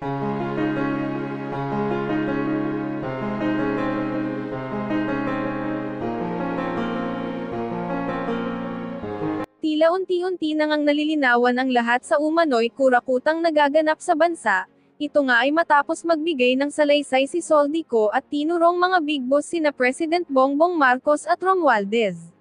Tila unti-unti nang nalilinawan ang lahat sa umano'y kurakutang nagaganap sa bansa. Ito nga ay matapos magbigay ng salaysay si Zaldico at tinurong mga big boss sina President Bongbong Marcos at Romualdez.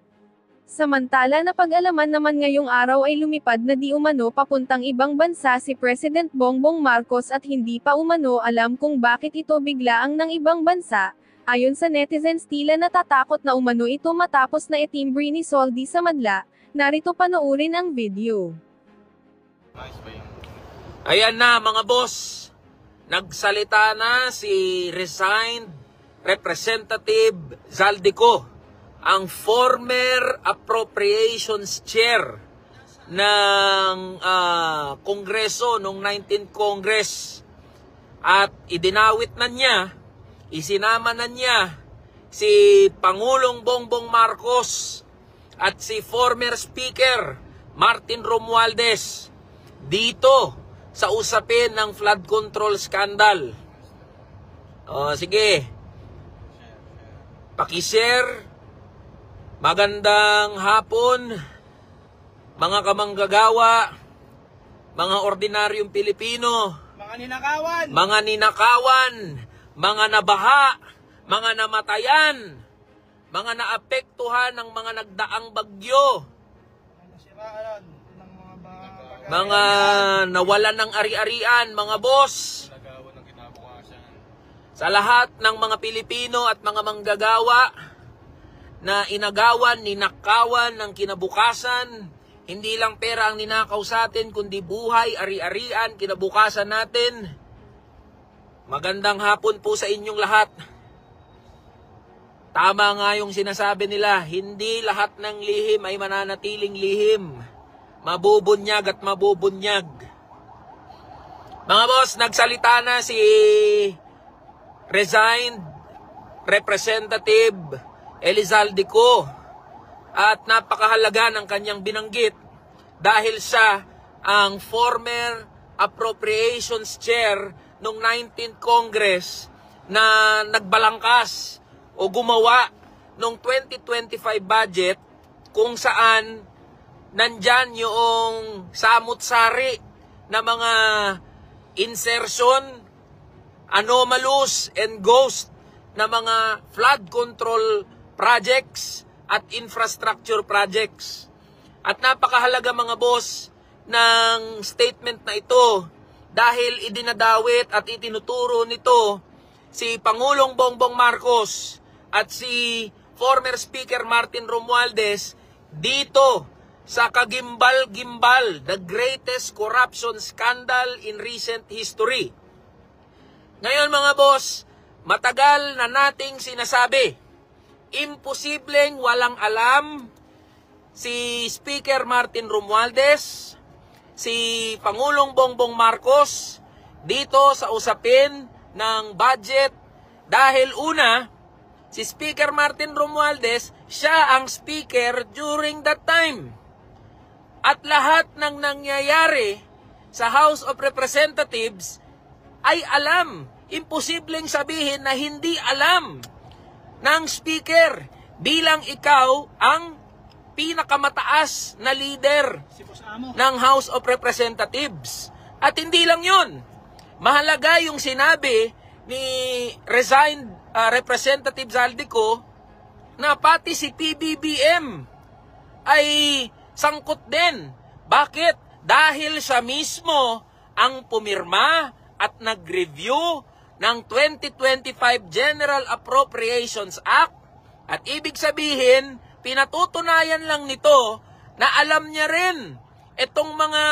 Samantala napag-alaman naman ngayong araw ay lumipad na di umano papuntang ibang bansa si President Bongbong Marcos at hindi pa umano alam kung bakit ito biglaang ng ibang bansa. Ayon sa netizens tila natatakot na umano ito matapos na itimbre ni Zaldi sa madla. Narito panoorin ang video. Ayan na mga boss, nagsalita na si resigned Representative Zaldico, ang former Appropriations Chair ng Kongreso noong 19th Congress. At idinawit na niya, isinama na niya si Pangulong Bongbong Marcos at si former Speaker Martin Romualdez dito sa usapin ng flood control scandal. Sige, pakishare. Magandang hapon, mga kamanggagawa, mga ordinaryong Pilipino, mga ninakawan, mga nabaha, mga namatayan, mga naapektuhan ng mga nagdaang bagyo, mga nawalan ng ari-arian, mga boss, sa lahat ng mga Pilipino at mga manggagawa na inagawan, ninakawan ng kinabukasan, hindi lang pera ang ninakaw sa atin, kundi buhay, ari-arian, kinabukasan natin. Magandang hapon po sa inyong lahat. Tama nga yung sinasabi nila, hindi lahat ng lihim ay mananatiling lihim. Mabubunyag at mabubunyag. Mga boss, nagsalita na si resigned Representative Zaldico at napakahalaga ng kanyang binanggit dahil siya ang former Appropriations Chair noong 19th Congress na nagbalangkas o gumawa noong 2025 budget kung saan nandyan yung samut-sari na mga insertion, anomalous and ghost na mga flood control projects at infrastructure projects. At napakahalaga mga boss ng statement na ito dahil idinadawit at itinuturo nito si Pangulong Bongbong Marcos at si former Speaker Martin Romualdez dito sa kagimbal-gimbal, the greatest corruption scandal in recent history. Ngayon mga boss, matagal na nating sinasabi, imposibleng walang alam si Speaker Martin Romualdez, si Pangulong Bongbong Marcos dito sa usapin ng budget dahil una, si Speaker Martin Romualdez, siya ang speaker during that time. At lahat ng nangyayari sa House of Representatives ay alam. Imposibleng sabihin na hindi alam ng speaker bilang ikaw ang pinakamataas na leader ng House of Representatives. At hindi lang yun. Mahalaga yung sinabi ni resigned Representative Zaldico na pati si PBBM ay sangkot din. Bakit? Dahil siya mismo ang pumirma at nag-review ng 2025 General Appropriations Act. At ibig sabihin, pinatutunayan lang nito na alam niya rin itong mga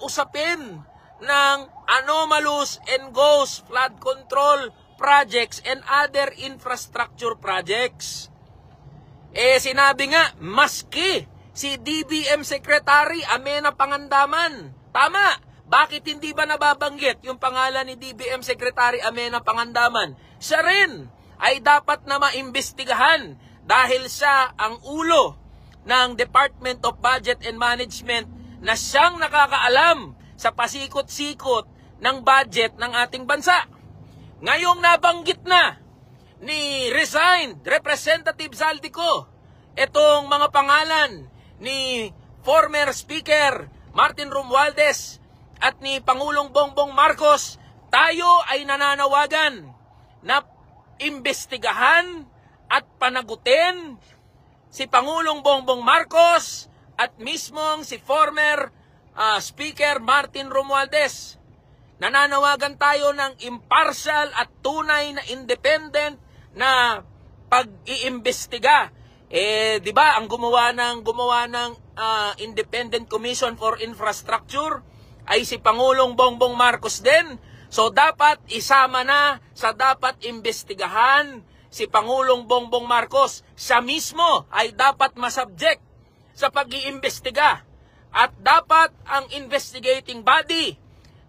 usapin ng anomalous and ghost flood control projects and other infrastructure projects. Sinabi nga, maski si DBM Secretary Amenah Pangandaman. Tama, bakit hindi ba nababanggit yung pangalan ni DBM Secretary Amenah Pangandaman? Siya rin ay dapat na maimbestigahan dahil siya ang ulo ng Department of Budget and Management na siyang nakakaalam sa pasikot-sikot ng budget ng ating bansa. Ngayong nabanggit na ni resigned Representative Zaldico itong mga pangalan ni former Speaker Martin Romualdez at ni Pangulong Bongbong Marcos, tayo ay nananawagan na imbestigahan at panagutin si Pangulong Bongbong Marcos at mismong si former Speaker Martin Romualdez. Nananawagan tayo ng impartial at tunay na independent na pag-iimbestiga. Di ba, ang gumawa ng Independent Commission for Infrastructure ay si Pangulong Bongbong Marcos din. So dapat isama na sa dapat imbestigahan si Pangulong Bongbong Marcos. Siya mismo ay dapat masubject sa pag-iimbestiga. At dapat ang investigating body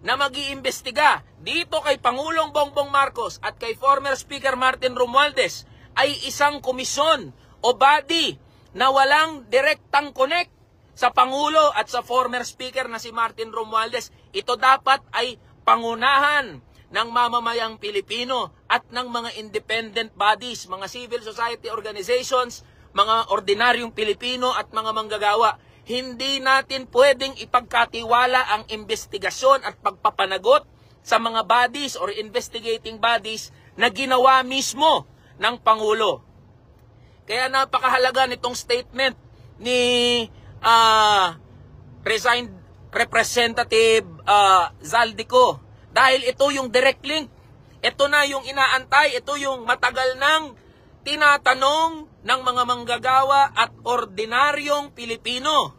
na mag-iimbestiga dito kay Pangulong Bongbong Marcos at kay former Speaker Martin Romualdez ay isang komisyon o body na walang direktang connect sa Pangulo at sa former Speaker na si Martin Romualdez. Ito dapat ay pangunahan ng mamamayang Pilipino at ng mga independent bodies, mga civil society organizations, mga ordinaryong Pilipino at mga manggagawa. Hindi natin pwedeng ipagkatiwala ang investigasyon at pagpapanagot sa mga bodies or investigating bodies na ginawa mismo ng Pangulo. Kaya napakahalaga nitong statement ni resigned Representative Zaldico. Dahil ito yung direct link. Ito na yung inaantay. Ito yung matagal nang tinatanong ng mga manggagawa at ordinaryong Pilipino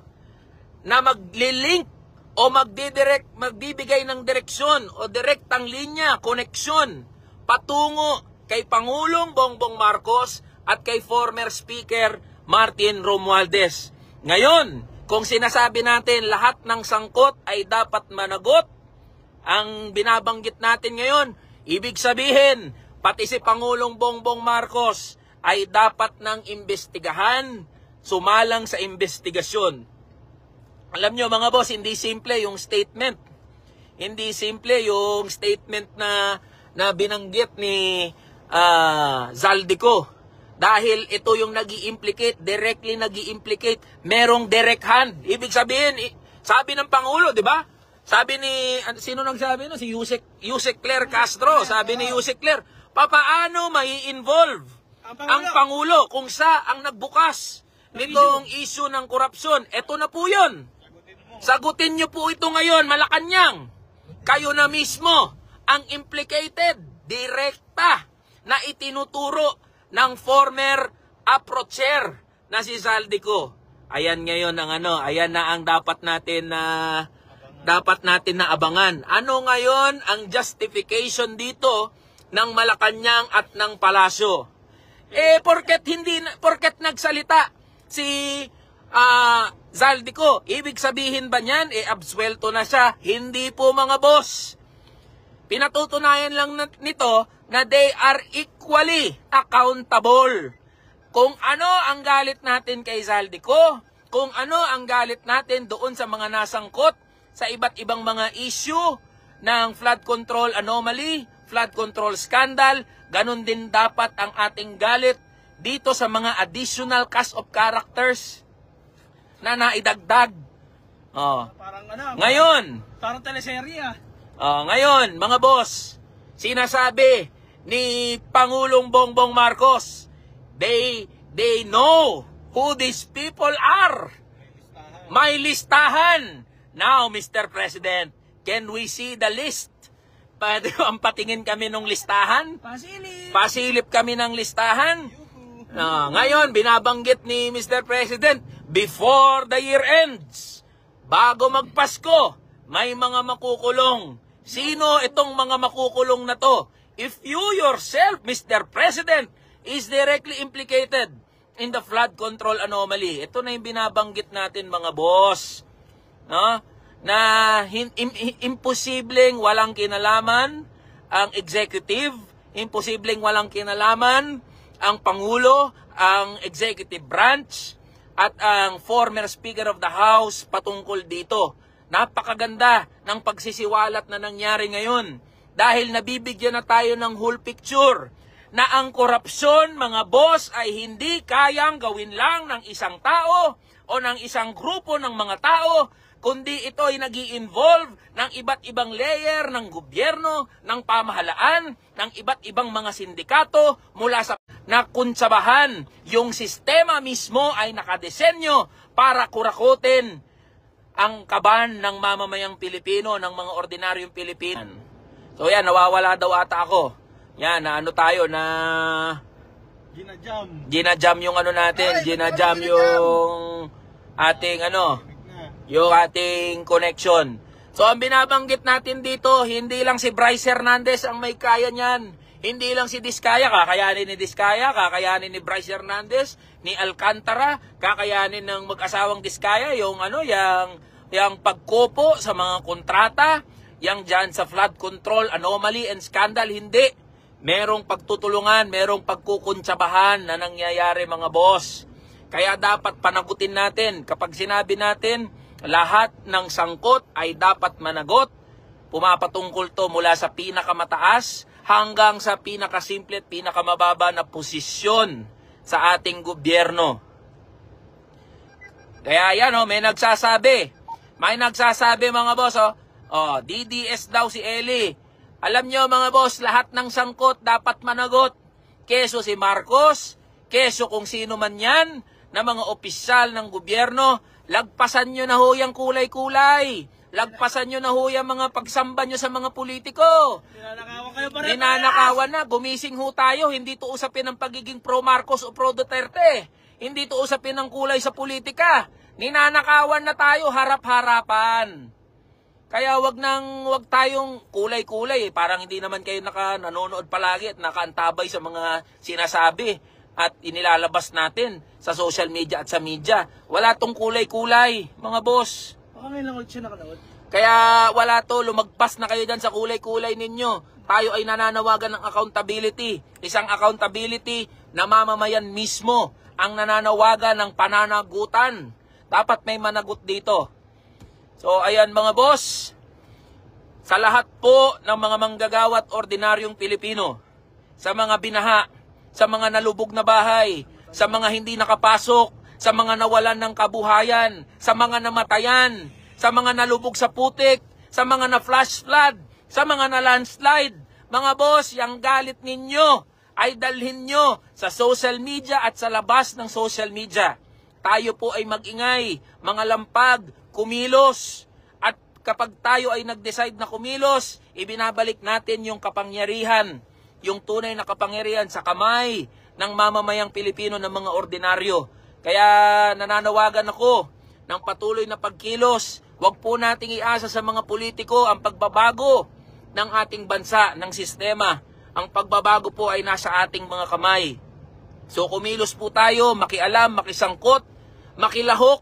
na maglilink o magbibigay ng direksyon o direktang linya, koneksyon patungo kay Pangulong Bongbong Marcos at kay former Speaker Martin Romualdez. Ngayon, kung sinasabi natin lahat ng sangkot ay dapat managot, ang binabanggit natin ngayon, ibig sabihin, pati si Pangulong Bongbong Marcos ay dapat nang imbestigahan, sumalang sa investigasyon. Alam nyo mga boss, hindi simple yung statement. Hindi simple yung statement na binanggit ni Zaldico. Dahil ito yung nag-i-implicate, directly nag-i-implicate, merong direct hand. Ibig sabihin, sabi ng Pangulo, di ba? Sabi ni, sino nagsabi no? Si Yusek Claire Castro. Sabi ni Yusek Claire, papaano mai-involve ang Pangulo kung siya ang nagbukas nitong issue ng korupsyon? Ito na po yun. Sagutin nyo po ito ngayon, Malacanang. Kayo na mismo ang implicated, direkta, na itinuturo ng former approacher na si Zaldico. Ayan ngayon ang ayan na ang dapat natin na abangan. Ano ngayon ang justification dito ng Malacanang at ng Palasyo? Porket nagsalita si Zaldico, ibig sabihin ba niyan absuelto na siya? Hindi po mga boss. Pinatutunayan lang nito na they are equally accountable. Kung ano ang galit natin kay Zaldico, kung ano ang galit natin doon sa mga nasangkot sa iba't ibang mga issue ng flood control anomaly, flood control scandal, ganun din dapat ang ating galit dito sa mga additional cast of characters na naidagdag. Parang teleserye. Ngayon, mga boss, sinasabi ni Pangulong Bongbong Marcos, they know who these people are. May listahan. Now, Mr. President, can we see the list? Pwede ang patingin kami ng listahan? Pasilip kami ng listahan. Ngayon, binabanggit ni Mr. President, before the year ends, bago magpasko, may mga makukulong. Sino itong mga makukulong na to? If you yourself, Mr. President, is directly implicated in the flood control anomaly. Ito na yung binabanggit natin mga boss. No? Na imposibleng walang kinalaman ang executive, imposibleng walang kinalaman ang Pangulo, ang executive branch, at ang former Speaker of the House patungkol dito. napakaganda ng pagsisiwalat na nangyari ngayon dahil nabibigyan na tayo ng whole picture na ang korupsyon, mga boss, ay hindi kayang gawin lang ng isang tao o ng isang grupo ng mga tao, kundi ito ay nag-i-involve ng iba't ibang layer ng gobyerno, ng pamahalaan, ng iba't ibang mga sindikato mula sa nakunsabahan. Yung sistema mismo ay nakadesenyo para kurakutin ang kaban ng mamamayang Pilipino, ng mga ordinaryong Pilipino. So yan, nawawala daw ata ako. Yan, na ano tayo, na ginajam yung ano natin, ginajam yung ating ano, yung ating connection. So ang binabanggit natin dito, hindi lang si Bryce Hernandez ang may kaya niyan. Hindi lang si Diskaya, kakayanin ni Diskaya, kakayanin ni Bryce Hernandez, ni Alcantara, kakayanin ng mag-asawang Diskaya, yung ano, yung pagkopo sa mga kontrata, yung dyan sa flood control, anomaly and scandal, hindi. Merong pagtutulungan, merong pagkukuntsabahan na nangyayari, mga boss. Kaya dapat panagutin natin. Kapag sinabi natin, lahat ng sangkot ay dapat managot, pumapatungkol to mula sa pinakamataas hanggang sa pinakasimple at pinakamababa na posisyon sa ating gobyerno. Kaya yan, may nagsasabi. May nagsasabi, mga boss, DDS daw si Eli. Alam nyo, mga boss, lahat ng sangkot dapat managot. Keso si Marcos, keso kung sino man yan, na mga opisyal ng gobyerno, lagpasan nyo na ho yung kulay-kulay. Lagpasan nyo na ho yung mga pagsamba nyo sa mga politiko. Ninanakawan kayo pa rin. Ninanakawan na, gumising ho tayo. Hindi to usapin ng pagiging pro-Marcos o pro-Duterte. Hindi to usapin ng kulay sa politika. Ninanakawan na tayo, harap-harapan. Kaya wag tayong kulay-kulay. Parang hindi naman kayo nanonood palagi at nakaantabay sa mga sinasabi at inilalabas natin sa social media at sa media. Wala tong kulay-kulay, mga boss. Baka ngayon lang ulit siya nakanood. Kaya wala to, lumagpas na kayo dyan sa kulay-kulay ninyo. Tayo ay nananawagan ng accountability. Isang accountability na mamamayan mismo ang nananawagan ng pananagutan. Dapat may managot dito. So ayan, mga boss, sa lahat po ng mga manggagawa at ordinaryong Pilipino, sa mga binaha, sa mga nalubog na bahay, sa mga hindi nakapasok, sa mga nawalan ng kabuhayan, sa mga namatayan, sa mga nalubog sa putik, sa mga na-flash flood, sa mga na-landslide, mga boss, yung galit ninyo ay dalhin nyo sa social media at sa labas ng social media. Tayo po ay mag-ingay, mga lampag, kumilos. At kapag tayo ay nag-decide na kumilos, ibinabalik natin yung kapangyarihan, yung tunay na kapangyarihan sa kamay ng mamamayang Pilipino ng mga ordinaryo. Kaya nananawagan ako ng patuloy na pagkilos. Huwag po nating iasa sa mga politiko ang pagbabago ng ating bansa, ng sistema. Ang pagbabago po ay nasa ating mga kamay. So kumilos po tayo, makialam, makisangkot, makilahok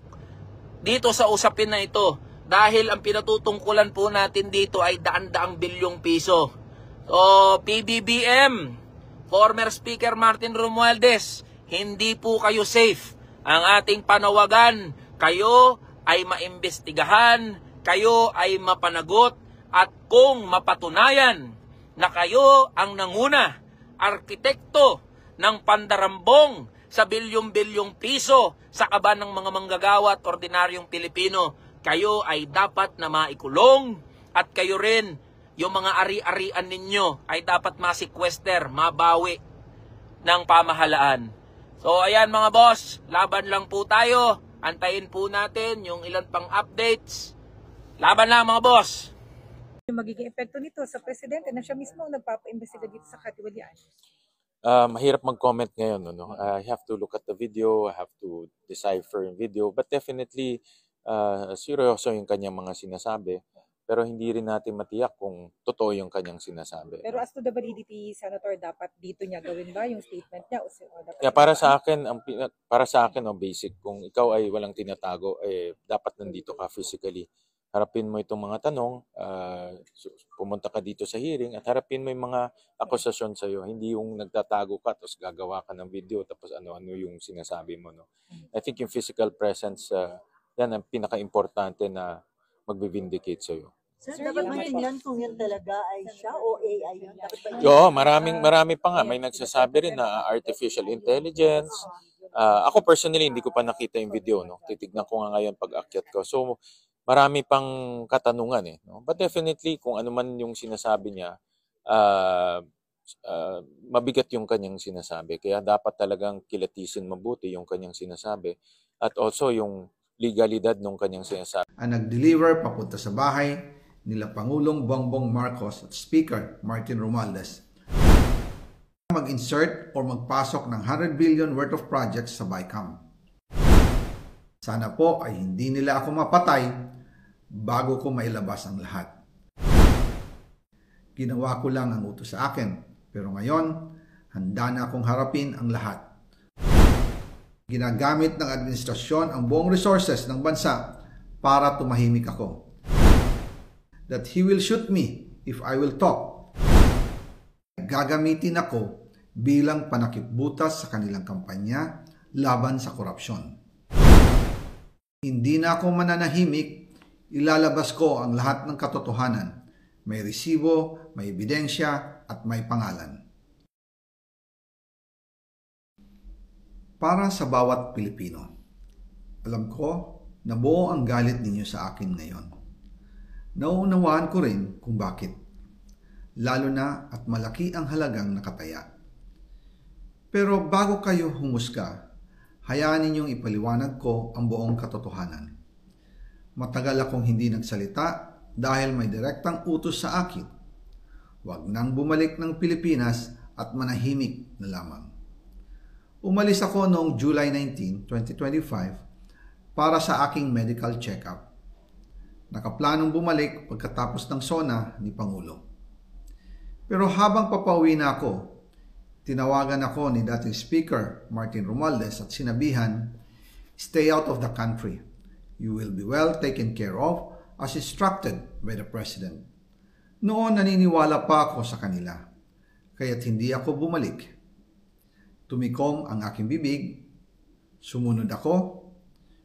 dito sa usapin na ito. Dahil ang pinatutungkulan po natin dito ay daan-daang bilyong piso. So, PBBM, former Speaker Martin Romualdez, hindi po kayo safe. Ang ating panawagan, kayo ay maimbestigahan, kayo ay mapanagot, at kung mapatunayan na kayo ang nanguna, arkitekto ng pandarambong sa bilyong-bilyong piso sa kaban ng mga manggagawa at ordinaryong Pilipino, kayo ay dapat na maikulong at kayo rin, yung mga ari-arian ninyo ay dapat masequester, mabawi ng pamahalaan. So ayan, mga boss, laban lang po tayo. Antayin po natin yung ilan pang updates. Laban lang, mga boss. Yung magiging epekto nito sa presidente na siya mismo ang nagpapa-imbestiga dito sa katiwalian? Mahirap mag-comment ngayon. I have to look at the video, I have to decipher yung video, but definitely seryoso yung kanyang mga sinasabi, pero hindi rin natin matiyak kung totoo yung kanyang sinasabi. Pero as to the validity, Senator, dapat dito niya gawin ba yung statement niya? O dapat Para sa akin, basic, kung ikaw ay walang tinatago, dapat nandito ka physically. Harapin mo itong mga tanong, pumunta ka dito sa hearing at harapin mo yung mga akusasyon sa iyo. Hindi yung nagtatago ka tapos gagawa ka ng video tapos ano-ano yung sinasabi mo. No? I think yung physical presence, yan ang pinaka-importante na magbe-vindicate sa'yo. Sir, dapat matingnan kung yan talaga ay siya o AI yun. Dapat ba yun? Oo, marami pa nga. May nagsasabi rin na artificial intelligence. Ako personally, hindi ko pa nakita yung video. No? Titignan ko nga ngayon pag akyat ko. So, marami pang katanungan. No? But definitely, kung ano man yung sinasabi niya, mabigat yung kanyang sinasabi. Kaya dapat talagang kilatisin mabuti yung kanyang sinasabi. At also yung legalidad ng kanyang sinasabi. Ang nag-deliver papunta sa bahay nila Pangulong Bongbong Marcos at Speaker Martin Romualdez mag-insert o magpasok ng 100 billion worth of projects sa BICAM. Sana po ay hindi nila ako mapatay bago ko mailabas ang lahat. Ginawa ko lang ang utos sa akin, pero ngayon, handa na akong harapin ang lahat. Ginagamit ng administrasyon ang buong resources ng bansa para tumahimik ako. That he will shoot me if I will talk. Gagamitin ako bilang panakipbutas sa kanilang kampanya laban sa korupsyon. Hindi na ako mananahimik, ilalabas ko ang lahat ng katotohanan. May resibo, may ebidensya, at may pangalan. Para sa bawat Pilipino, alam ko na buo ang galit ninyo sa akin ngayon. Nauunawaan ko rin kung bakit, lalo na at malaki ang halagang nakataya. Pero bago kayo humusga, hayaan ninyong ipaliwanag ko ang buong katotohanan. Matagal akong hindi nagsalita dahil may direktang utos sa akin. Huwag nang bumalik ng Pilipinas at manahimik na lamang. Umalis ako noong July 19, 2025 para sa aking medical check-up. Nakaplanong bumalik pagkatapos ng SONA ni Pangulo. Pero habang papauwi na ako, tinawagan ako ni dating Speaker Martin Romualdez at sinabihan, "Stay out of the country. You will be well taken care of as instructed by the President." Noon naniniwala pa ako sa kanila, kaya't hindi ako bumalik. Tumikom ang aking bibig, sumunod ako,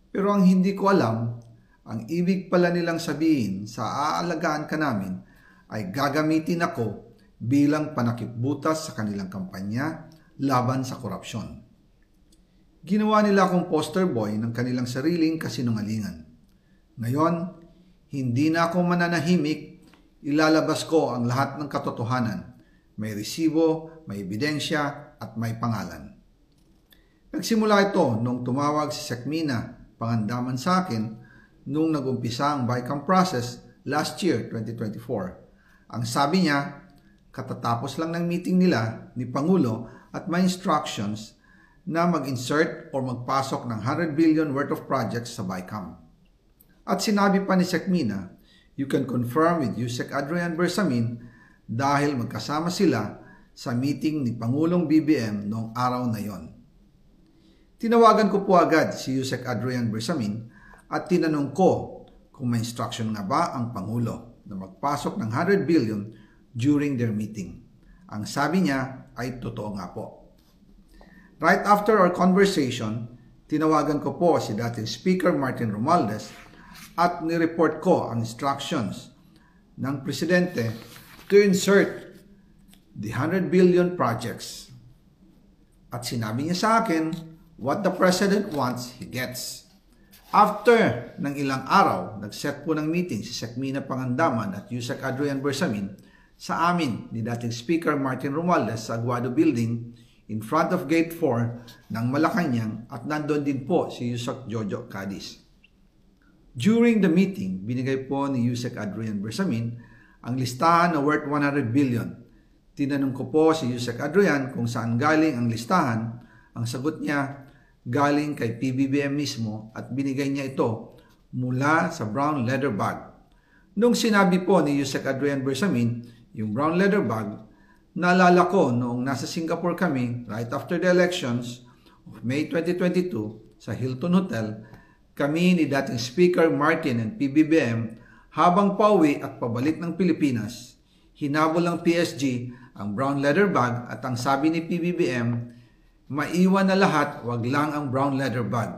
pero ang hindi ko alam, ang ibig pala nilang sabihin sa aalagaan ka namin ay gagamitin ako bilang panakipbutas sa kanilang kampanya laban sa korupsyon. Ginawa nila akong poster boy ng kanilang sariling kasinungalingan. Ngayon, hindi na ako mananahimik, ilalabas ko ang lahat ng katotohanan. May resibo, may ebidensya, at may pangalan. Nagsimula ito nung tumawag si Sekmina Pangandaman sa akin nung nag-umpisa ang BICAM process last year, 2024. Ang sabi niya, katatapos lang ng meeting nila ni Pangulo at may instructions na mag-insert o magpasok ng 100 billion worth of projects sa BICAM. At sinabi pa ni Sekmina, you can confirm with Yusek Adrian Bersamin dahil magkasama sila sa meeting ni Pangulong BBM noong araw na yon. Tinawagan ko po agad si Yusek Adrian Bersamin at tinanong ko kung may instruction nga ba ang Pangulo na magpasok ng 100 billion during their meeting. Ang sabi niya ay totoo nga po. Right after our conversation, tinawagan ko po si dating Speaker Martin Romualdez at nireport ko ang instructions ng Presidente to insert the 100 billion projects. At sinabi niya sa akin, what the President wants, he gets. After ng ilang araw, nag-set po ng meeting si Sekmina Pangandaman at Yusek Adrian Bersamin sa amin ni dating Speaker Martin Romualdez sa Aguado Building in front of Gate 4 ng Malacanang at nandun din po si Yusek Jojo Cadiz. During the meeting, binigay po ni Yusek Adrian Bersamin ang listahan na worth 100 billion. Tinanong ko po si Yusek Adrian kung saan galing ang listahan. Ang sagot niya, galing kay PBBM mismo at binigay niya ito mula sa brown leather bag. Nung sinabi po ni Yusek Adrian Bersamin, yung brown leather bag, naalala ko noong nasa Singapore kami right after the elections of May 2022 sa Hilton Hotel, kami ni dating Speaker Martin and PBBM habang pauwi at pabalik ng Pilipinas, hinabol ng PSG ang brown leather bag at ang sabi ni PBBM, maiwan na lahat, wag lang ang brown leather bag.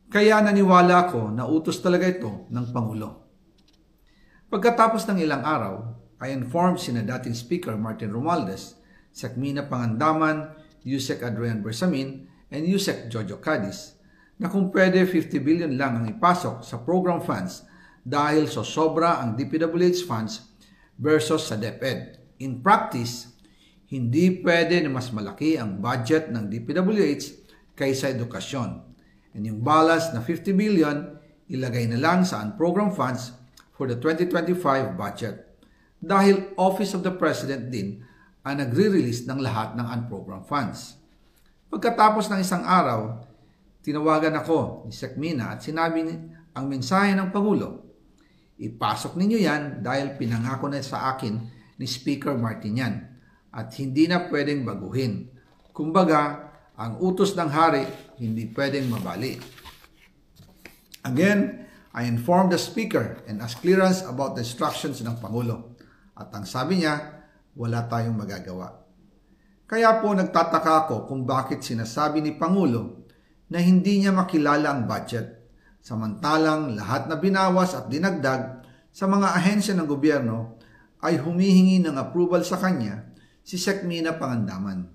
Kaya naniwala ako na utos talaga ito ng Pangulo. Pagkatapos ng ilang araw, I informed sina dating Speaker Martin Romualdez, Secmina Pangandaman, Yusek Adrian Bersamin, and Yusek Jojo Cadiz na kung pwede 50 billion lang ang ipasok sa program funds dahil sobra ang DPWH funds versus sa DepEd. In practice, hindi pwede na mas malaki ang budget ng DPWH kaysa edukasyon. And yung balance na 50 billion, ilagay na lang sa unprogram funds for the 2025 budget. Dahil Office of the President din ang nagre-release ng lahat ng unprogram funds. Pagkatapos ng isang araw, tinawagan ako ni Secmina at sinabi ang mensahe ng Pangulo. Ipasok ninyo yan dahil pinangako na sa akin ni Speaker Martin yan at hindi na pwedeng baguhin. Kumbaga, ang utos ng hari hindi pwedeng mabali. Again, I informed the Speaker and asked clearance about the instructions ng Pangulo. At ang sabi niya, wala tayong magagawa. Kaya po nagtataka ako kung bakit sinasabi ni Pangulo na hindi niya makilala ang budget, samantalang lahat na binawas at dinagdag sa mga ahensya ng gobyerno ay humihingi ng approval sa kanya si Secmina Pangandaman.